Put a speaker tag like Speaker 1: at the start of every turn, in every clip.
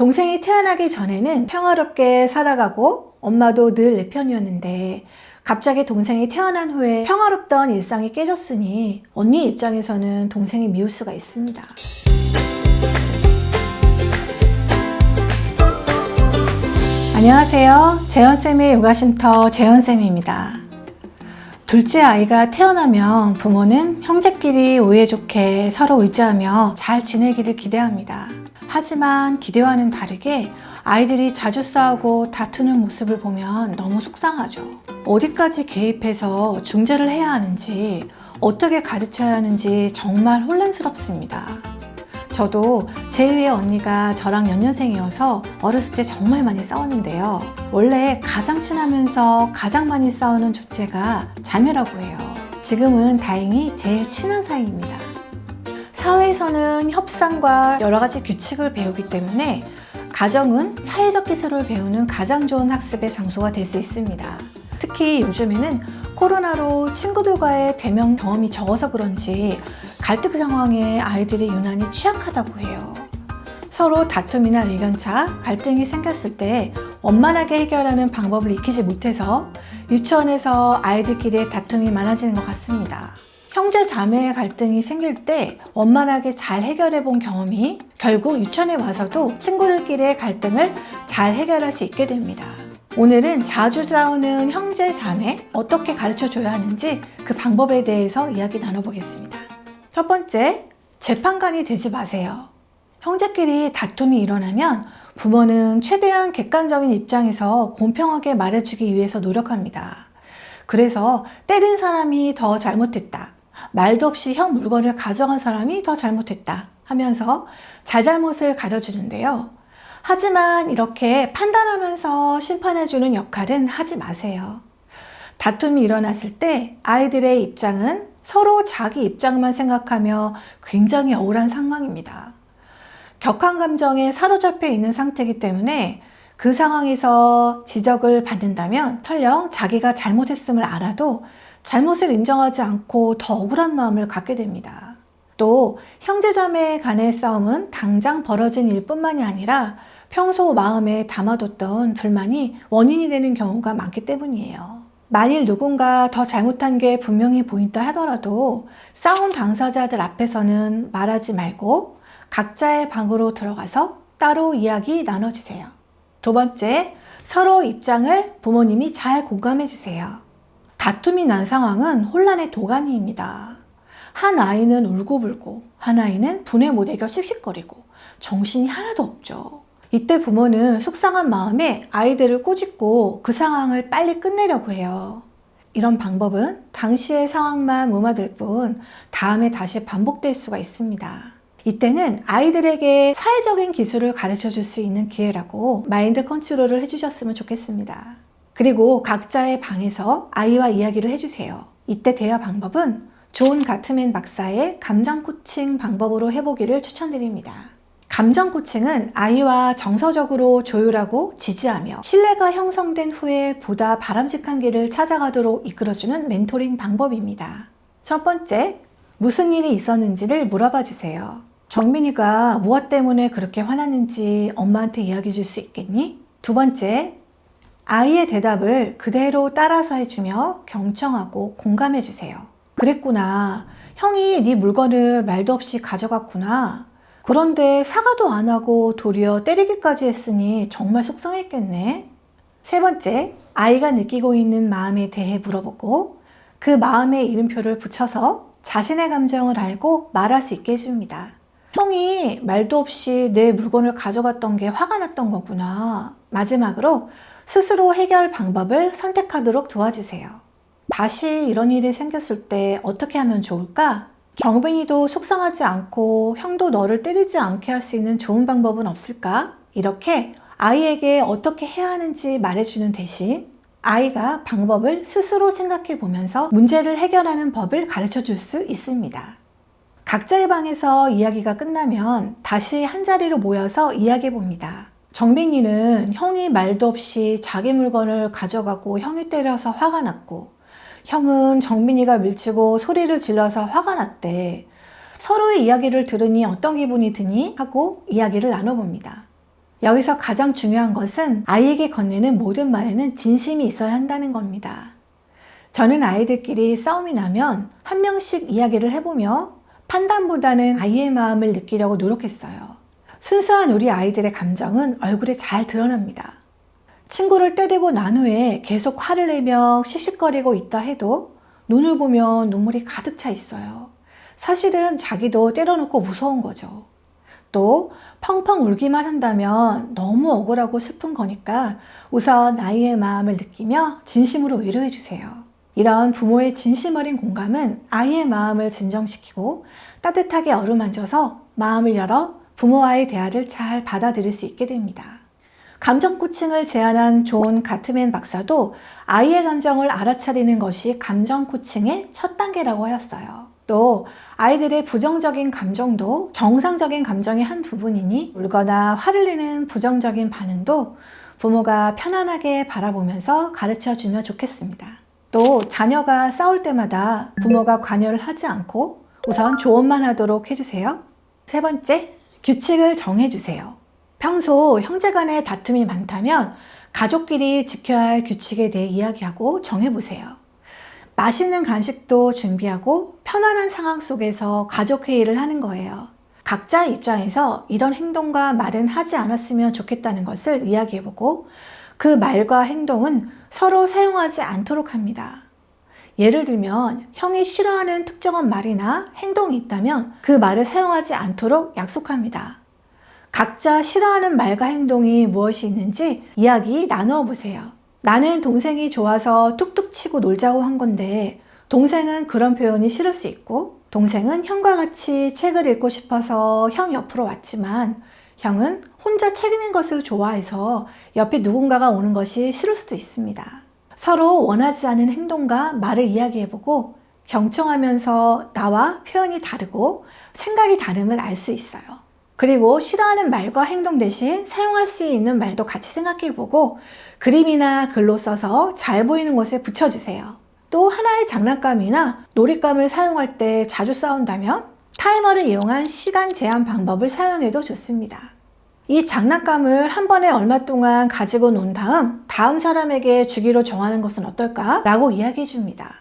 Speaker 1: 동생이 태어나기 전에는 평화롭게 살아가고 엄마도 늘 내 편이었는데 갑자기 동생이 태어난 후에 평화롭던 일상이 깨졌으니 언니 입장에서는 동생이 미울 수가 있습니다. 안녕하세요. 재현쌤의 요가쉼터 재현쌤입니다. 둘째 아이가 태어나면 부모는 형제끼리 오해 좋게 서로 의지하며 잘 지내기를 기대합니다. 하지만 기대와는 다르게 아이들이 자주 싸우고 다투는 모습을 보면 너무 속상하죠. 어디까지 개입해서 중재를 해야 하는지, 어떻게 가르쳐야 하는지 정말 혼란스럽습니다. 저도 제 위의 언니가 저랑 연년생이어서 어렸을 때 정말 많이 싸웠는데요. 원래 가장 친하면서 가장 많이 싸우는 존재가 자매라고 해요. 지금은 다행히 제일 친한 사이입니다. 사회에서는 협상과 여러 가지 규칙을 배우기 때문에 가정은 사회적 기술을 배우는 가장 좋은 학습의 장소가 될 수 있습니다. 특히 요즘에는 코로나로 친구들과의 대면 경험이 적어서 그런지 갈등 상황에 아이들이 유난히 취약하다고 해요. 서로 다툼이나 의견차, 갈등이 생겼을 때 원만하게 해결하는 방법을 익히지 못해서 유치원에서 아이들끼리의 다툼이 많아지는 것 같습니다. 형제 자매의 갈등이 생길 때 원만하게 잘 해결해 본 경험이 결국 유치원에 와서도 친구들끼리의 갈등을 잘 해결할 수 있게 됩니다. 오늘은 자주 싸우는 형제 자매 어떻게 가르쳐 줘야 하는지 그 방법에 대해서 이야기 나눠보겠습니다. 첫 번째, 재판관이 되지 마세요. 형제끼리 다툼이 일어나면 부모는 최대한 객관적인 입장에서 공평하게 말해주기 위해서 노력합니다. 그래서 때린 사람이 더 잘못했다, 말도 없이 형 물건을 가져간 사람이 더 잘못했다 하면서 잘잘못을 가려주는데요. 하지만 이렇게 판단하면서 심판해주는 역할은 하지 마세요. 다툼이 일어났을 때 아이들의 입장은 서로 자기 입장만 생각하며 굉장히 억울한 상황입니다. 격한 감정에 사로잡혀 있는 상태이기 때문에 그 상황에서 지적을 받는다면 설령 자기가 잘못했음을 알아도 잘못을 인정하지 않고 더 억울한 마음을 갖게 됩니다. 또 형제자매 간의 싸움은 당장 벌어진 일뿐만이 아니라 평소 마음에 담아뒀던 불만이 원인이 되는 경우가 많기 때문이에요. 만일 누군가 더 잘못한 게 분명히 보인다 하더라도 싸운 당사자들 앞에서는 말하지 말고 각자의 방으로 들어가서 따로 이야기 나눠주세요. 두 번째, 서로 입장을 부모님이 잘 공감해 주세요. 다툼이 난 상황은 혼란의 도가니입니다. 한 아이는 울고불고, 한 아이는 분에 못 이겨 씩씩거리고 정신이 하나도 없죠. 이때 부모는 속상한 마음에 아이들을 꾸짖고 그 상황을 빨리 끝내려고 해요. 이런 방법은 당시의 상황만 무마될 뿐 다음에 다시 반복될 수가 있습니다. 이때는 아이들에게 사회적인 기술을 가르쳐 줄 수 있는 기회라고 마인드 컨트롤을 해주셨으면 좋겠습니다. 그리고 각자의 방에서 아이와 이야기를 해주세요. 이때 대화 방법은 존 가트맨 박사의 감정 코칭 방법으로 해보기를 추천드립니다. 감정 코칭은 아이와 정서적으로 조율하고 지지하며 신뢰가 형성된 후에 보다 바람직한 길을 찾아가도록 이끌어주는 멘토링 방법입니다. 첫 번째, 무슨 일이 있었는지를 물어봐 주세요. 정민이가 무엇 때문에 그렇게 화났는지 엄마한테 이야기해 줄 수 있겠니? 두 번째, 아이의 대답을 그대로 따라서 해주며 경청하고 공감해 주세요. 그랬구나. 형이 네 물건을 말도 없이 가져갔구나. 그런데 사과도 안 하고 도리어 때리기까지 했으니 정말 속상했겠네. 세 번째, 아이가 느끼고 있는 마음에 대해 물어보고 그 마음의 이름표를 붙여서 자신의 감정을 알고 말할 수 있게 해줍니다. 형이 말도 없이 내 물건을 가져갔던 게 화가 났던 거구나. 마지막으로 스스로 해결 방법을 선택하도록 도와주세요. 다시 이런 일이 생겼을 때 어떻게 하면 좋을까? 정빈이도 속상하지 않고 형도 너를 때리지 않게 할 수 있는 좋은 방법은 없을까? 이렇게 아이에게 어떻게 해야 하는지 말해주는 대신 아이가 방법을 스스로 생각해 보면서 문제를 해결하는 법을 가르쳐 줄 수 있습니다. 각자의 방에서 이야기가 끝나면 다시 한자리로 모여서 이야기해 봅니다. 정빈이는 형이 말도 없이 자기 물건을 가져가고 형이 때려서 화가 났고, 형은 정빈이가 밀치고 소리를 질러서 화가 났대. 서로의 이야기를 들으니 어떤 기분이 드니? 하고 이야기를 나눠봅니다. 여기서 가장 중요한 것은 아이에게 건네는 모든 말에는 진심이 있어야 한다는 겁니다. 저는 아이들끼리 싸움이 나면 한 명씩 이야기를 해보며 판단보다는 아이의 마음을 느끼려고 노력했어요. 순수한 우리 아이들의 감정은 얼굴에 잘 드러납니다. 친구를 때리고 난 후에 계속 화를 내며 씩씩거리고 있다 해도 눈을 보면 눈물이 가득 차 있어요. 사실은 자기도 때려놓고 무서운 거죠. 또 펑펑 울기만 한다면 너무 억울하고 슬픈 거니까 우선 아이의 마음을 느끼며 진심으로 위로해 주세요. 이런 부모의 진심 어린 공감은 아이의 마음을 진정시키고 따뜻하게 어루만져서 마음을 열어 부모와의 대화를 잘 받아들일 수 있게 됩니다. 감정 코칭을 제안한 존 가트맨 박사도 아이의 감정을 알아차리는 것이 감정 코칭의 첫 단계라고 하였어요. 또 아이들의 부정적인 감정도 정상적인 감정의 한 부분이니 울거나 화를 내는 부정적인 반응도 부모가 편안하게 바라보면서 가르쳐주면 좋겠습니다. 또 자녀가 싸울 때마다 부모가 관여를 하지 않고 우선 조언만 하도록 해주세요. 세 번째, 규칙을 정해주세요. 평소 형제간의 다툼이 많다면 가족끼리 지켜야 할 규칙에 대해 이야기하고 정해보세요. 맛있는 간식도 준비하고 편안한 상황 속에서 가족회의를 하는 거예요. 각자의 입장에서 이런 행동과 말은 하지 않았으면 좋겠다는 것을 이야기해보고 그 말과 행동은 서로 사용하지 않도록 합니다. 예를 들면 형이 싫어하는 특정한 말이나 행동이 있다면 그 말을 사용하지 않도록 약속합니다. 각자 싫어하는 말과 행동이 무엇이 있는지 이야기 나누어 보세요. 나는 동생이 좋아서 툭툭 치고 놀자고 한 건데 동생은 그런 표현이 싫을 수 있고 동생은 형과 같이 책을 읽고 싶어서 형 옆으로 왔지만 형은 혼자 책 읽는 것을 좋아해서 옆에 누군가가 오는 것이 싫을 수도 있습니다. 서로 원하지 않은 행동과 말을 이야기해보고 경청하면서 나와 표현이 다르고 생각이 다름을 알 수 있어요. 그리고 싫어하는 말과 행동 대신 사용할 수 있는 말도 같이 생각해보고 그림이나 글로 써서 잘 보이는 곳에 붙여주세요. 또 하나의 장난감이나 놀잇감을 사용할 때 자주 싸운다면 타이머를 이용한 시간 제한 방법을 사용해도 좋습니다. 이 장난감을 한 번에 얼마 동안 가지고 논 다음 사람에게 주기로 정하는 것은 어떨까? 라고 이야기해 줍니다.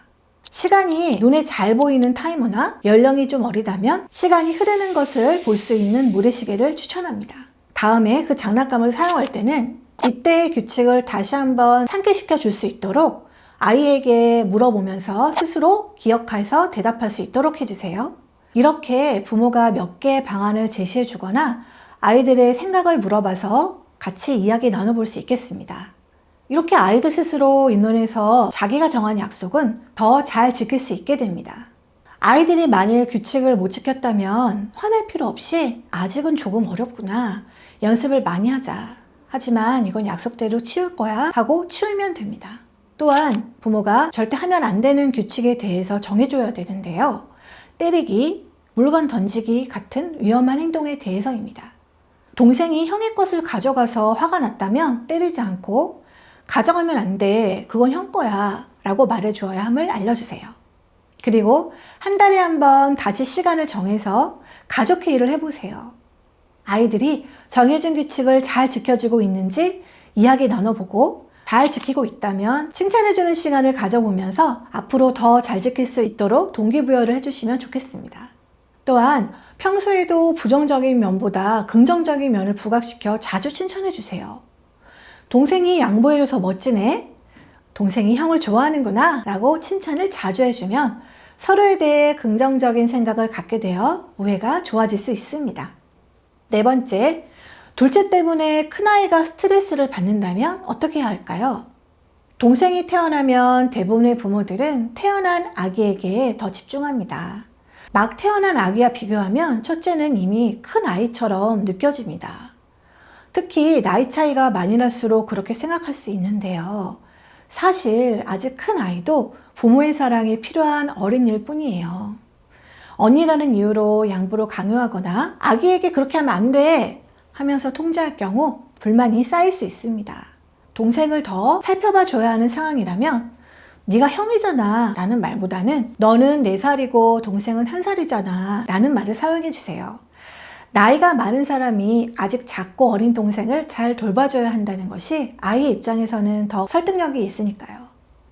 Speaker 1: 시간이 눈에 잘 보이는 타이머나 연령이 좀 어리다면 시간이 흐르는 것을 볼 수 있는 모래시계를 추천합니다. 다음에 그 장난감을 사용할 때는 이때의 규칙을 다시 한번 상기시켜 줄 수 있도록 아이에게 물어보면서 스스로 기억해서 대답할 수 있도록 해주세요. 이렇게 부모가 몇 개의 방안을 제시해 주거나 아이들의 생각을 물어봐서 같이 이야기 나눠볼 수 있겠습니다. 이렇게 아이들 스스로 의논해서 자기가 정한 약속은 더 잘 지킬 수 있게 됩니다. 아이들이 만일 규칙을 못 지켰다면 화낼 필요 없이 아직은 조금 어렵구나, 연습을 많이 하자, 하지만 이건 약속대로 치울 거야 하고 치우면 됩니다. 또한 부모가 절대 하면 안 되는 규칙에 대해서 정해줘야 되는데요. 때리기, 물건 던지기 같은 위험한 행동에 대해서입니다. 동생이 형의 것을 가져가서 화가 났다면 때리지 않고 가져가면 안 돼, 그건 형 거야 라고 말해주어야 함을 알려주세요. 그리고 한 달에 한 번 다시 시간을 정해서 가족회의를 해보세요. 아이들이 정해준 규칙을 잘 지켜주고 있는지 이야기 나눠보고 잘 지키고 있다면 칭찬해주는 시간을 가져보면서 앞으로 더 잘 지킬 수 있도록 동기부여를 해주시면 좋겠습니다. 또한 평소에도 부정적인 면보다 긍정적인 면을 부각시켜 자주 칭찬해주세요. 동생이 양보해줘서 멋지네, 동생이 형을 좋아하는구나 라고 칭찬을 자주 해주면 서로에 대해 긍정적인 생각을 갖게 되어 우애가 좋아질 수 있습니다. 네 번째, 둘째 때문에 큰아이가 스트레스를 받는다면 어떻게 해야 할까요? 동생이 태어나면 대부분의 부모들은 태어난 아기에게 더 집중합니다. 막 태어난 아기와 비교하면 첫째는 이미 큰 아이처럼 느껴집니다. 특히 나이 차이가 많이 날수록 그렇게 생각할 수 있는데요. 사실 아직 큰 아이도 부모의 사랑이 필요한 어린이일 뿐이에요. 언니라는 이유로 양보를 강요하거나 아기에게 그렇게 하면 안 돼 하면서 통제할 경우 불만이 쌓일 수 있습니다. 동생을 더 살펴봐 줘야 하는 상황이라면 네가 형이잖아 라는 말보다는 너는 4살이고 동생은 1살이잖아 라는 말을 사용해 주세요. 나이가 많은 사람이 아직 작고 어린 동생을 잘 돌봐줘야 한다는 것이 아이의 입장에서는 더 설득력이 있으니까요.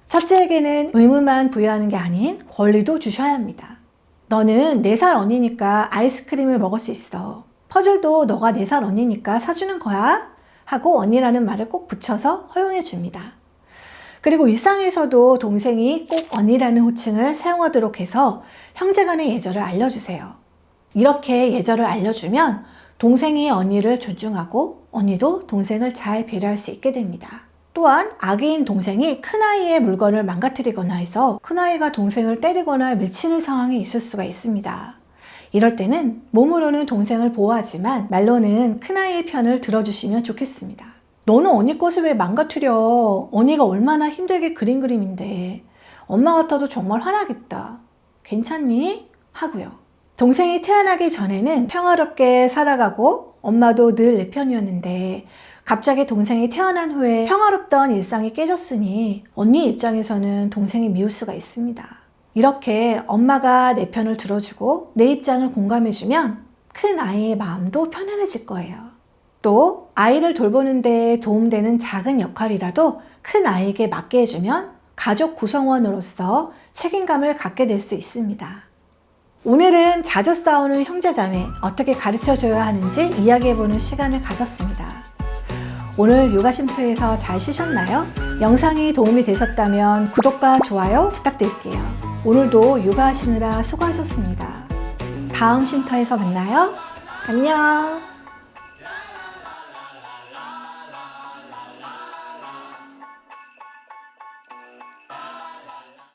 Speaker 1: 첫째에게는 의무만 부여하는 게 아닌 권리도 주셔야 합니다. 너는 4살 언니니까 아이스크림을 먹을 수 있어. 퍼즐도 너가 4살 언니니까 사주는 거야. 하고 언니라는 말을 꼭 붙여서 허용해 줍니다. 그리고 일상에서도 동생이 꼭 언니라는 호칭을 사용하도록 해서 형제 간의 예절을 알려주세요. 이렇게 예절을 알려주면 동생이 언니를 존중하고 언니도 동생을 잘 배려할 수 있게 됩니다. 또한 아기인 동생이 큰아이의 물건을 망가뜨리거나 해서 큰아이가 동생을 때리거나 밀치는 상황이 있을 수가 있습니다. 이럴 때는 몸으로는 동생을 보호하지만 말로는 큰아이의 편을 들어주시면 좋겠습니다. 너는 언니 것을 왜 망가뜨려? 언니가 얼마나 힘들게 그린 그림인데 엄마 같아도 정말 화나겠다. 괜찮니? 하고요. 동생이 태어나기 전에는 평화롭게 살아가고 엄마도 늘 내 편이었는데 갑자기 동생이 태어난 후에 평화롭던 일상이 깨졌으니 언니 입장에서는 동생이 미울 수가 있습니다. 이렇게 엄마가 내 편을 들어주고 내 입장을 공감해주면 큰 아이의 마음도 편안해질 거예요. 또 아이를 돌보는 데 도움되는 작은 역할이라도 큰 아이에게 맡게 해주면 가족 구성원으로서 책임감을 갖게 될 수 있습니다. 오늘은 자주 싸우는 형제자매 어떻게 가르쳐줘야 하는지 이야기해보는 시간을 가졌습니다. 오늘 요가 쉼터에서 잘 쉬셨나요? 영상이 도움이 되셨다면 구독과 좋아요 부탁드릴게요. 오늘도 요가 하시느라 수고하셨습니다. 다음 쉼터에서 만나요. 안녕.